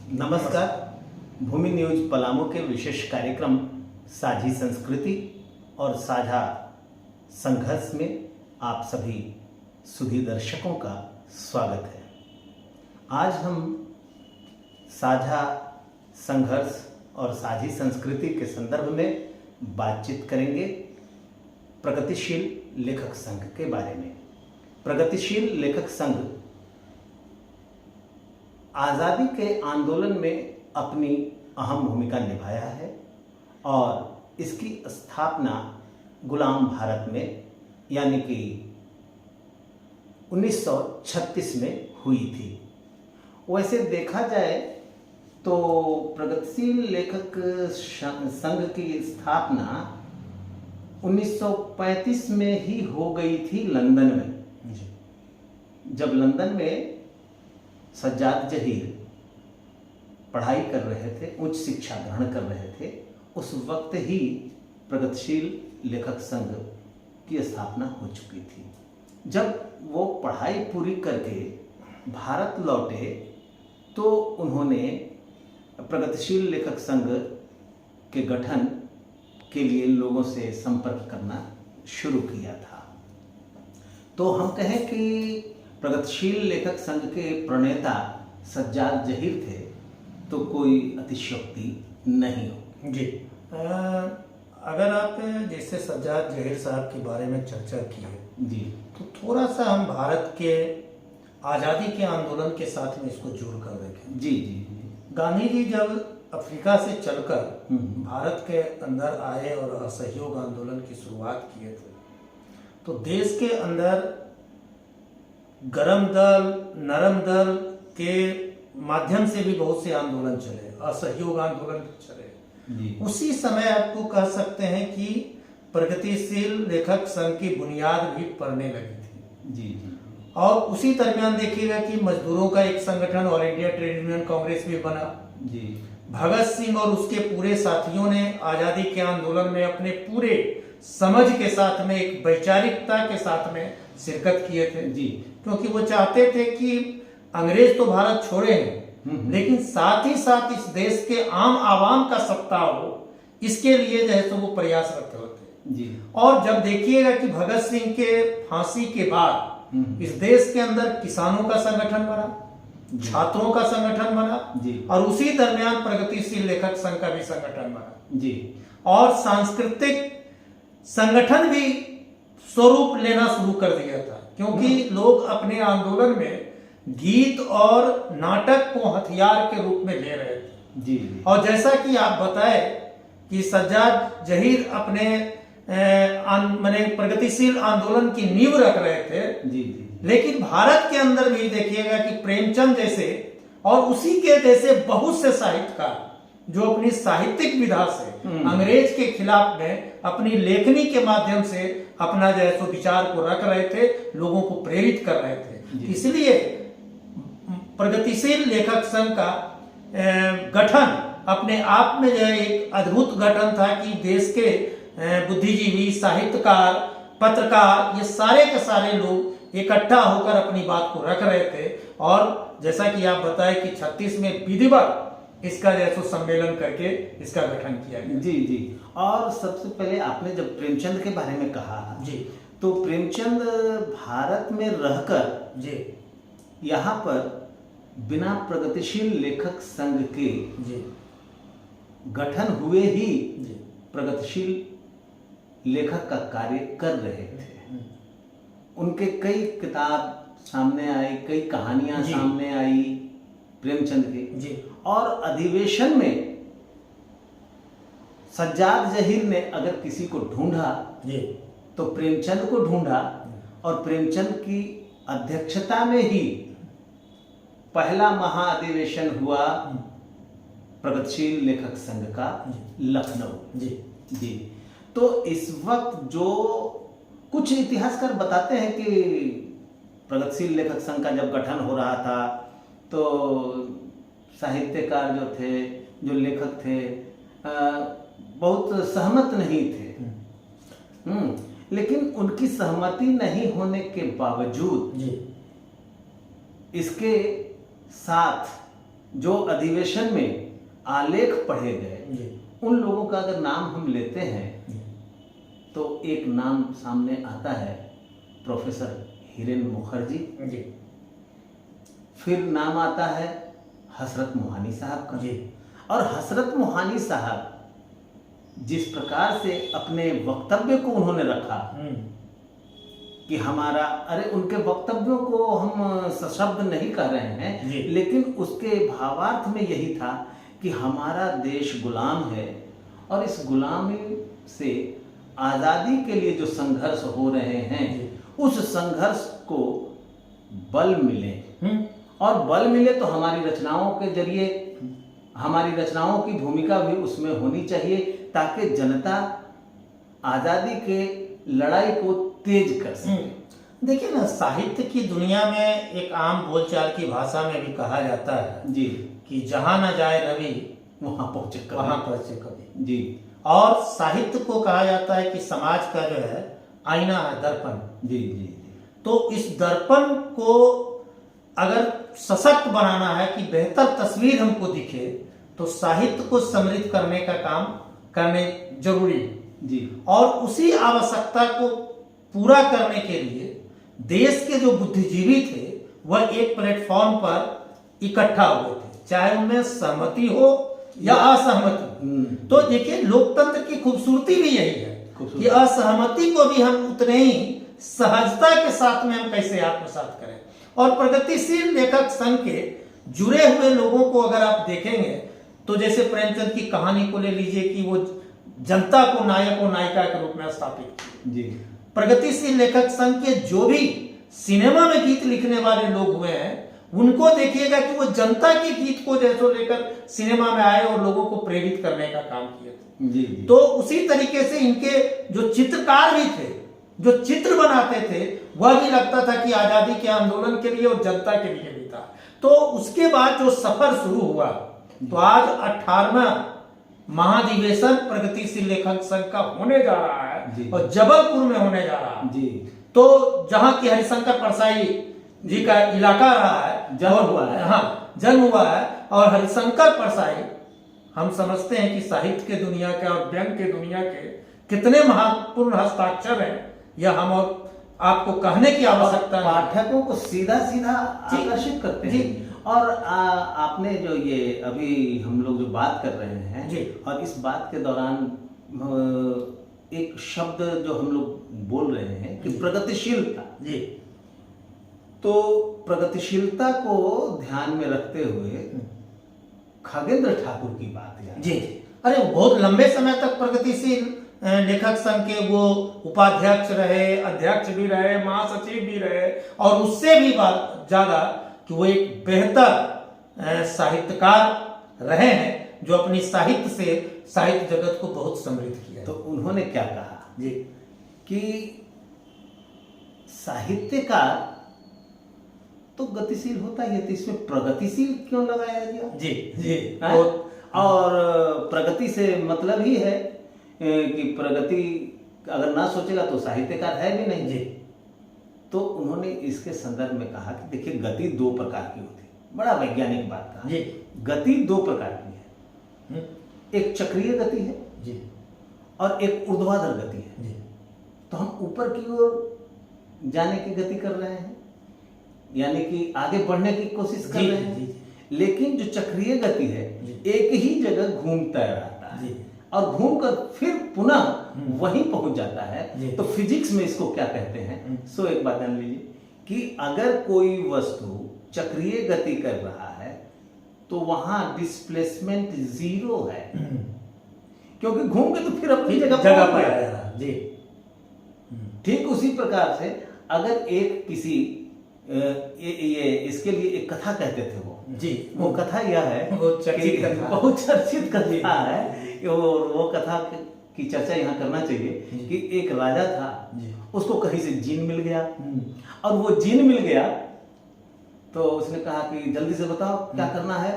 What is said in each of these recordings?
नमस्कार। भूमि न्यूज पलामू के विशेष कार्यक्रम साझी संस्कृति और साझा संघर्ष में आप सभी सुधी दर्शकों का स्वागत है। आज हम साझा संघर्ष और साझी संस्कृति के संदर्भ में बातचीत करेंगे प्रगतिशील लेखक संघ के बारे में। प्रगतिशील लेखक संघ आज़ादी के आंदोलन में अपनी अहम भूमिका निभाया है और इसकी स्थापना गुलाम भारत में यानी कि 1936 में हुई थी। वैसे देखा जाए तो प्रगतिशील लेखक संघ की स्थापना 1935 में ही हो गई थी लंदन में। जब लंदन में सज्जाद जहीर पढ़ाई कर रहे थे, उच्च शिक्षा ग्रहण कर रहे थे, उस वक्त ही प्रगतिशील लेखक संघ की स्थापना हो चुकी थी। जब वो पढ़ाई पूरी करके भारत लौटे तो उन्होंने प्रगतिशील लेखक संघ के गठन के लिए लोगों से संपर्क करना शुरू किया था। तो हम कहें कि प्रगतिशील लेखक संघ के प्रणेता सज्जाद जहीर थे तो कोई अतिशयोक्ति नहीं हो। जी, अगर आप जैसे सज्जाद जहीर साहब के बारे में चर्चा की है जी, तो थोड़ा सा हम भारत के आज़ादी के आंदोलन के साथ में इसको जोड़ कर देखें। जी जी जी। गांधी जी जब अफ्रीका से चलकर भारत के अंदर आए और असहयोग आंदोलन की शुरुआत किए थे तो देश के अंदर गरम दल, नरम दल के माध्यम से भी बहुत से आंदोलन चले, असहयोग आंदोलन चले जी। उसी समय आपको कह सकते हैं कि प्रगतिशील लेखक संघ की बुनियाद भी पड़ने लगी थी जी जी। और उसी दरमियान देखिएगा कि मजदूरों का एक संगठन all India trade union Congress भी बना जी। भगत सिंह और उसके पूरे साथियों ने आजादी के आंदोलन में अपने पूरे समझ के साथ में, एक वैचारिकता के साथ में शिरकत किए थे जी। क्योंकि वो चाहते थे कि अंग्रेज तो भारत छोड़े हैं लेकिन साथ ही साथ इस देश के आम आवाम का सत्ता हो, इसके लिए जो है तो वो प्रयासरत होते जी। और जब देखिएगा कि भगत सिंह के फांसी के बाद इस देश के अंदर किसानों का संगठन बना, छात्रों का संगठन बना जी। और उसी दरमियान प्रगतिशील लेखक संघ का भी संगठन बना जी। और सांस्कृतिक संगठन भी स्वरूप लेना शुरू कर दिया था क्योंकि लोग अपने आंदोलन में गीत और नाटक को हथियार के रूप में ले रहे थे जी। और जैसा कि आप बताए कि सज्जाद जहीर अपने माने प्रगतिशील आंदोलन की नींव रख रहे थे जी जी। लेकिन भारत के अंदर भी देखिएगा कि प्रेमचंद जैसे और उसी के जैसे बहुत से साहित्यकार जो अपनी साहित्यिक विधा से अंग्रेज के खिलाफ में अपनी लेखनी के माध्यम से अपना जो है सो विचार को रख रहे थे, लोगों को प्रेरित कर रहे थे। इसलिए प्रगतिशील लेखक संघ का गठन अपने आप में जो है एक अद्भुत गठन था कि देश के बुद्धिजीवी, साहित्यकार, पत्रकार, ये सारे के सारे लोग इकट्ठा होकर अपनी बात को रख रहे थे और जैसा कि आप बताए कि 36 में विधिवत इसका जैसो सम्मेलन करके इसका गठन किया गया। जी जी। और सबसे पहले आपने जब प्रेमचंद के बारे में कहा जी तो प्रेमचंद भारत में रहकर जी यहाँ पर बिना प्रगतिशील लेखक संघ के जी गठन हुए ही जी प्रगतिशील लेखक का कार्य कर रहे थे। उनके कई किताब सामने आई, कई कहानियां सामने आई प्रेमचंद की जी। और अधिवेशन में सज्जाद जहीर ने अगर किसी को ढूंढा जी तो प्रेमचंद को ढूंढा और प्रेमचंद की अध्यक्षता में ही पहला महाअधिवेशन हुआ प्रगतिशील लेखक संघ का लखनऊ जी जी। तो इस वक्त जो कुछ इतिहासकार बताते हैं कि प्रगतिशील लेखक संघ का जब गठन हो रहा था तो साहित्यकार जो थे, जो लेखक थे, बहुत सहमत नहीं थे। लेकिन उनकी सहमति नहीं होने के बावजूद जी इसके साथ जो अधिवेशन में आलेख पढ़े गए जी उन लोगों का अगर नाम हम लेते हैं तो एक नाम सामने आता है प्रोफेसर हिरेन मुखर्जी, जी फिर नाम आता है हसरत मोहानी साहब का। जी और हसरत मोहानी साहब जिस प्रकार से अपने वक्तव्य को उन्होंने रखा कि हमारा, अरे उनके वक्तव्यों को हम सशब्द नहीं कह रहे हैं, जी। लेकिन उसके भावार्थ में यही था कि हमारा देश गुलाम है और इस गुलामी से आज़ादी के लिए जो संघर्ष हो रहे हैं उस संघर्ष को बल मिले और बल मिले तो हमारी रचनाओं के जरिए हमारी रचनाओं की भूमिका भी उसमें होनी चाहिए ताकि जनता आज़ादी के लड़ाई को तेज कर सके। देखिए ना, साहित्य की दुनिया में एक आम बोलचाल की भाषा में भी कहा जाता है जी कि जहां न जाए रवि वहां पहुंचे कवि। वहां पहुंचे कवि। जी। और साहित्य को कहा जाता है कि समाज का जो है आईना है, दर्पण। जी जी जी। तो इस दर्पण को अगर सशक्त बनाना है कि बेहतर तस्वीर हमको दिखे तो साहित्य को समृद्ध करने का काम करने जरूरी है। जी। और उसी आवश्यकता को पूरा करने के लिए देश के जो बुद्धिजीवी थे वह एक प्लेटफॉर्म पर इकट्ठा हुए थे, चाहे उनमें सहमति हो या असहमति। तो देखिए, लोकतंत्र की खूबसूरती भी यही है कि असहमति को भी हम उतने ही सहजता के साथ में हम कैसे आत्मसात करें। और प्रगतिशील लेखक संघ के जुड़े हुए लोगों को अगर आप देखेंगे तो जैसे प्रेमचंद की कहानी को ले लीजिए कि वो जनता को नायक और नायिका के रूप में स्थापित की। जी। प्रगतिशील लेखक संघ के जो भी सिनेमा में गीत लिखने वाले लोग हुए हैं उनको देखिएगा कि वो जनता के गीत को जैसो लेकर सिनेमा में आए और लोगों को प्रेरित करने का काम किए थे। जी जी। तो उसी तरीके से इनके जो चित्रकार भी थे, जो चित्र बनाते थे, वह भी लगता था कि आजादी के आंदोलन के लिए और जनता के लिए भी था। तो उसके बाद जो सफर शुरू हुआ तो आज 18वां महाधिवेशन प्रगतिशील लेखक संघ का होने जा रहा है और जबलपुर में होने जा रहा है। जी। तो जहां की हरिशंकर परसाई जी का इलाका रहा है, जन्म हुआ है। हाँ, जन्म हुआ है। और हरिशंकर परसाई हम समझते हैं कि साहित्य के दुनिया के और व्यंग के दुनिया के कितने महत्वपूर्ण हस्ताक्षर हैं, यह हम और आपको कहने की आवश्यकता है। पाठकों को सीधा सीधा आकर्षित करते हैं। और आपने जो ये अभी हम लोग जो बात कर रहे हैं जी। और इस बात के दौरान एक शब्द जो हम लोग बोल रहे हैं कि प्रगतिशीलता। जी। तो प्रगतिशीलता को ध्यान में रखते हुए खगेंद्र ठाकुर की बात याद। जी। अरे बहुत लंबे समय तक प्रगतिशील लेखक संघ के वो उपाध्यक्ष रहे, अध्यक्ष भी रहे, महासचिव भी रहे और उससे भी ज्यादा कि वो एक बेहतर साहित्यकार रहे हैं जो अपनी साहित्य से साहित्य जगत को बहुत समृद्ध किया। तो उन्होंने क्या कहा जी कि साहित्यकार तो गतिशील होता ही है, तो इसमें प्रगतिशील क्यों लगाया गया? जी जी। और प्रगति से मतलब ही है कि प्रगति अगर ना सोचेगा तो साहित्यकार है भी नहीं। जी। तो उन्होंने इसके संदर्भ में कहा कि देखिए, गति दो प्रकार की होती है। बड़ा वैज्ञानिक बात कहा। जी। गति दो प्रकार की है, एक चक्रीय गति है जी और एक ऊर्ध्वाधर गति है। जी। तो हम ऊपर की ओर जाने की गति कर रहे हैं, यानी कि आगे बढ़ने की कोशिश कर रहे हैं। लेकिन जो चक्रीय गति है एक ही जगह घूमता रहता है और घूमकर फिर पुनः वहीं पहुंच जाता है। तो फिजिक्स में इसको क्या कहते हैं? सो एक बात जान लीजिए कि अगर कोई वस्तु चक्रीय गति कर रहा है तो वहां डिस्प्लेसमेंट जीरो है, क्योंकि घूम के तो फिर अपनी जगह पर आया। जी। ठीक उसी प्रकार से अगर एक किसी ये इसके लिए एक कथा कहते थे वो कथा यह है, बहुत चर्चित कथा है। वो कथा की चर्चा यहाँ करना चाहिए कि एक राजा था, उसको कहीं से जीन मिल गया और वो जीन मिल गया तो उसने कहा कि जल्दी से बताओ क्या करना है,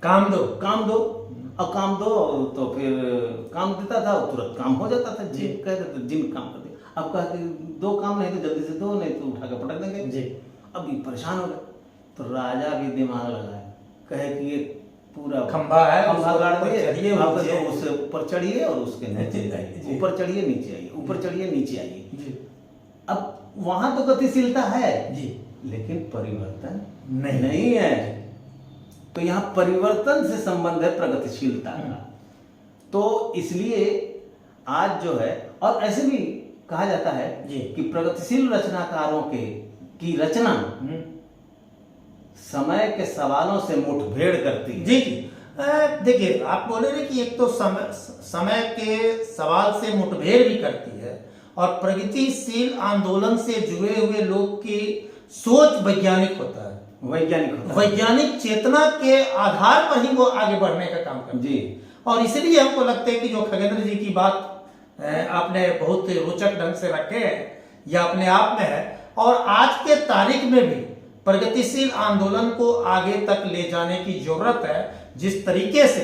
काम दो और काम दो। तो फिर काम देता था, तुरंत काम हो जाता था। जीन कहते थे जीन काम कर दिया। अब कहा कि दो काम नहीं तो जल्दी से दो, नहीं तो उठा के पटक देंगे। अब ये परेशान हो गए। तो राजा भी दिमाग लगाया कहे कि ये पूरा खंभा है, खंभा उसको गाड़ ऊपर दिए, चढ़िए, आप नीचे तो उससे ऊपर चढ़िए और उसके नीचे जाइए, जी। ऊपर चढ़िए नीचे आइए, ऊपर चढ़िए नीचे आइए। जी अब वहां तो गतिशीलता है जी लेकिन परिवर्तन नहीं। नहीं है। तो यहाँ परिवर्तन से संबंध है प्रगतिशीलता का। तो इसलिए आज जो है, और ऐसे भी कहा जाता है जी। कि प्रगतिशील रचनाकारों की रचना समय के सवालों से मुठभेड़ करती है। जी जी देखिए, आप बोले ना कि एक तो समय के सवाल से मुठभेड़ भी करती है और प्रगतिशील आंदोलन से जुड़े हुए लोग की सोच वैज्ञानिक होता है, वैज्ञानिक चेतना के आधार पर ही वो आगे बढ़ने का काम करते हैं। जी। और इसलिए हमको लगता है कि जो खगेंद्र जी की बात आपने बहुत रोचक ढंग से रखे हैं, यह अपने आप में है। और आज के तारीख में भी प्रगतिशील आंदोलन को आगे तक ले जाने की जरूरत है। जिस तरीके से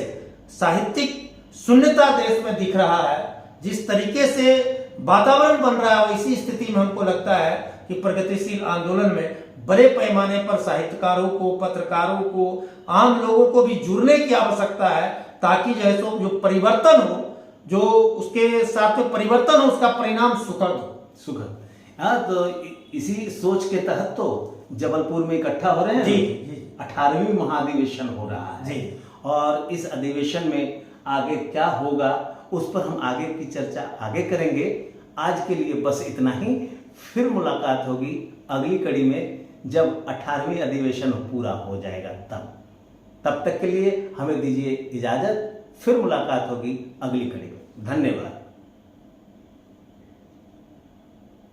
साहित्यिक शून्यता देश में दिख रहा है, जिस तरीके से वातावरण बन रहा है, इसी स्थिति में हमको लगता है कि प्रगतिशील आंदोलन में बड़े पैमाने पर साहित्यकारों को, पत्रकारों को, आम लोगों को भी जुड़ने की आवश्यकता है, ताकि जो है सो जो परिवर्तन हो, जो उसके साथ में परिवर्तन हो, उसका परिणाम सुखद हो। सुखद। हाँ, तो इसी सोच के तहत तो जबलपुर में इकट्ठा हो रहे हैं। जी। 18वीं महाधिवेशन हो रहा है जी। और इस अधिवेशन में आगे क्या होगा उस पर हम आगे की चर्चा आगे करेंगे। आज के लिए बस इतना ही। फिर मुलाकात होगी अगली कड़ी में, जब 18वीं अधिवेशन पूरा हो जाएगा तब तक के लिए हमें दीजिए इजाजत। फिर मुलाकात होगी अगली कड़ी में। धन्यवाद।